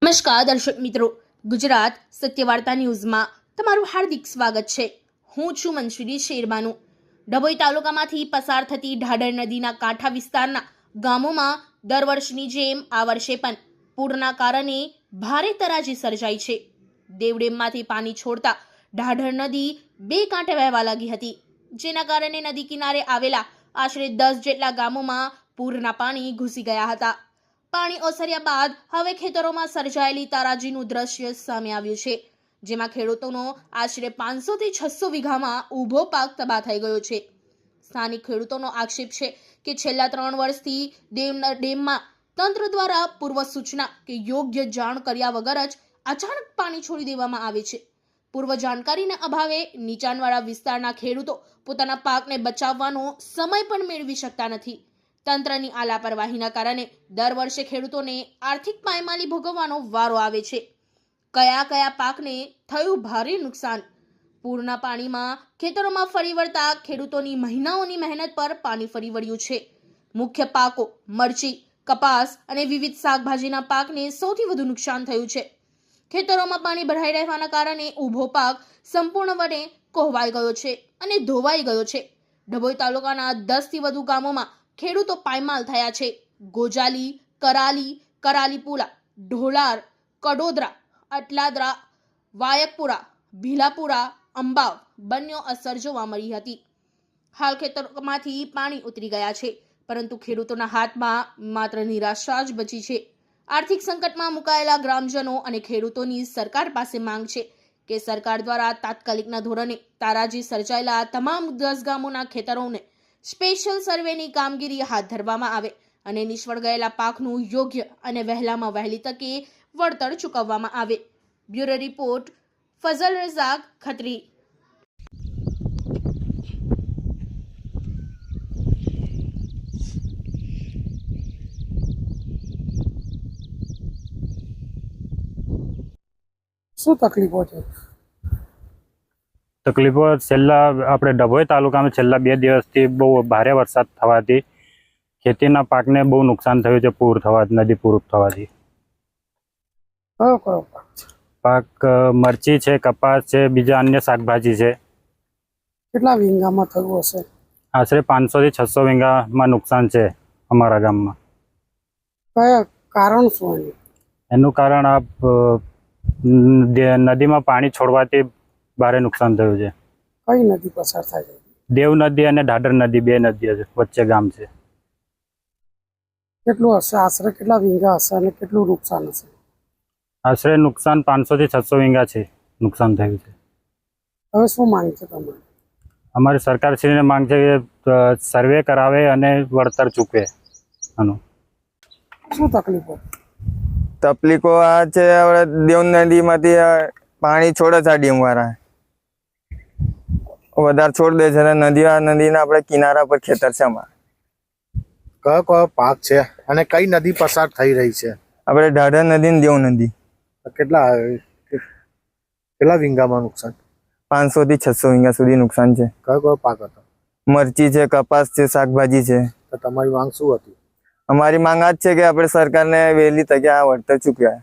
નમસ્કાર દર્શક મિત્રો, ગુજરાત સત્યવાર્તા ન્યૂઝમાં તમારું હાર્દિક સ્વાગત છે। હું છું મંશ્રી શેરબાનુ। ડભોઈ તાલુકામાંથી પસાર થતી ઢાઢર નદીના કાંઠા વિસ્તારના ગામોમાં દર વર્ષની જેમ આ વર્ષે પણ પૂરના કારણે ભારે તરાજી સર્જાઈ છે। દેવડેમમાંથી પાણી છોડતા ઢાઢર નદી બે કાંઠે વહેવા લાગી હતી, જેના કારણે નદી કિનારે આવેલા આશરે 10 જેટલા ગામોમાં પૂરના પાણી ઘૂસી ગયા હતા। પાણી ઓસર્યા બાદ હવે ખેતરોમાં સર્જાયેલી તારાજીનું દ્રશ્ય સામે આવ્યું છે, જેમાં ખેડૂતોનો આશરે 500 થી 600 વીઘામાં ઊભો પાક તબાહ થઈ ગયો છે। સ્થાનિક ખેડૂતોનો આક્ષેપ છે કે છેલ્લા 3 વર્ષથી ડેમમાં તંત્ર દ્વારા પૂર્વ સૂચના કે યોગ્ય જાણ કર્યા વગર જ અચાનક પાણી છોડી દેવામાં આવે છે। પૂર્વ જાણકારીના અભાવે નીચાણવાળા વિસ્તારના ખેડૂતો પોતાના પાકને બચાવવાનો સમય પણ મેળવી શકતા નથી। તંત્રની આ લાપરવાહીના કારણે દર વર્ષે ખેડૂતોને આર્થિક પાયમાલી ભોગવવાનો વારો આવે છે। કયા કયા પાકને થયું ભારે નુકસાન? પૂરના પાણીમાં ખેતરોમાં ફરી વળતા ખેડૂતોની મહિનાઓની મહેનત પર પાણી ફરી વળ્યું છે। મુખ્ય પાકો મરચી, કપાસ અને વિવિધ શાકભાજીના પાકને સૌથી વધુ નુકસાન થયું છે। ખેતરોમાં પાણી ભરાઈ રહેવાના કારણે ઊભો પાક સંપૂર્ણપણે કોહવાઈ ગયો છે અને ધોવાઈ ગયો છે। ડભોઈ તાલુકાના 10 થી વધુ ગામોમાં ખેડૂતો પાયમાલ થયા છે। ગોજાલી, કરાલીપુરા, ઢોલાર, કડોદરા, અટલાદરા, વાયકપુરા, ભીલાપુરા, અંબાવ બંને અસર જોવા મળી હતી। હાલ ખેતરોમાંથી પાણી ઉતરી ગયા છે, પરંતુ ખેડૂતોના હાથમાં માત્ર નિરાશા જ બચી છે। આર્થિક સંકટમાં મુકાયેલા ગ્રામજનો અને ખેડૂતોની સરકાર પાસે માંગ છે કે સરકાર દ્વારા તાત્કાલિકના ધોરણે તારાજી સર્જાયેલા તમામ 10 ગામોના ખેતરોને સ્પેશિયલ સર્વેની કામગીરી હાથ ધરવામાં આવે અને નિષ્ફળ ગયેલા પાકનું યોગ્ય અને વહેલામાં વહેલી તકે વળતર ચૂકવવામાં આવે। Bureau report, Fazal Razak Khatri. શું તકલીફો છે? તકલીફો છેલ્લા આપણે ડભોઈ તાલુકામાં છેલ્લા 2 દિવસથી બહુ ભારે વરસાદ થવાથી ખેતીના પાકને બહુ નુકસાન થયું છે। પૂર થવાથી, નદી પૂર થવાથી કયો કયો પાક છે? પાક મરચી છે, કપાસ છે, બીજા અન્ય શાકભાજી છે। કેટલા વીઘામાં થયું હશે? આશરે 500 થી 600 વીઘામાં નુકસાન છે અમારા ગામમાં। કયા કારણ શું એનું? એનું કારણ આ નદીમાં પાણી છોડવાથી ભારે નુકસાન થયું છે। કઈ નદી પસાર થાય છે? દેવ નદી અને ઢાઢર નદી, બે નદીઓ વચ્ચે ગામ છે। કેટલું હશે? આશરે કેટલા વીઘા હશે અને કેટલું નુકસાન હશે? આશરે નુકસાન 500 થી 600 વીઘા છે નુકસાન થયું છે। હવે શું માંગ છે તમારી? અમારી સરકારશ્રીને માંગ છે કે સર્વે કરાવે અને વળતર ચૂકવે આનું। શું તકલીફો? તકલીફો આ છે, હવે દેવ નદીમાંથી પાણી છોડે છે ડેમવાળા, વધારે છોડ દે છે નદીના આપણે કિનારા પર ખેતર છે અમારે। કયો કયો પાક છે અને કઈ નદી પસાર થઈ રહી છે? આપણે ઢાઢર નદી ને દેવ નદી। કેટલા વીઘામાં નુકસાન? 500 થી 600 વીઘા સુધી નુકસાન છે। કયો કયો પાક હતો? મરચી છે, કપાસ છે, શાકભાજી છે। તો તમારી માંગ શું હતી? અમારી માંગ આ જ છે કે આપણે સરકારને વહેલી તકે આ વળતર ચૂકવ્યા।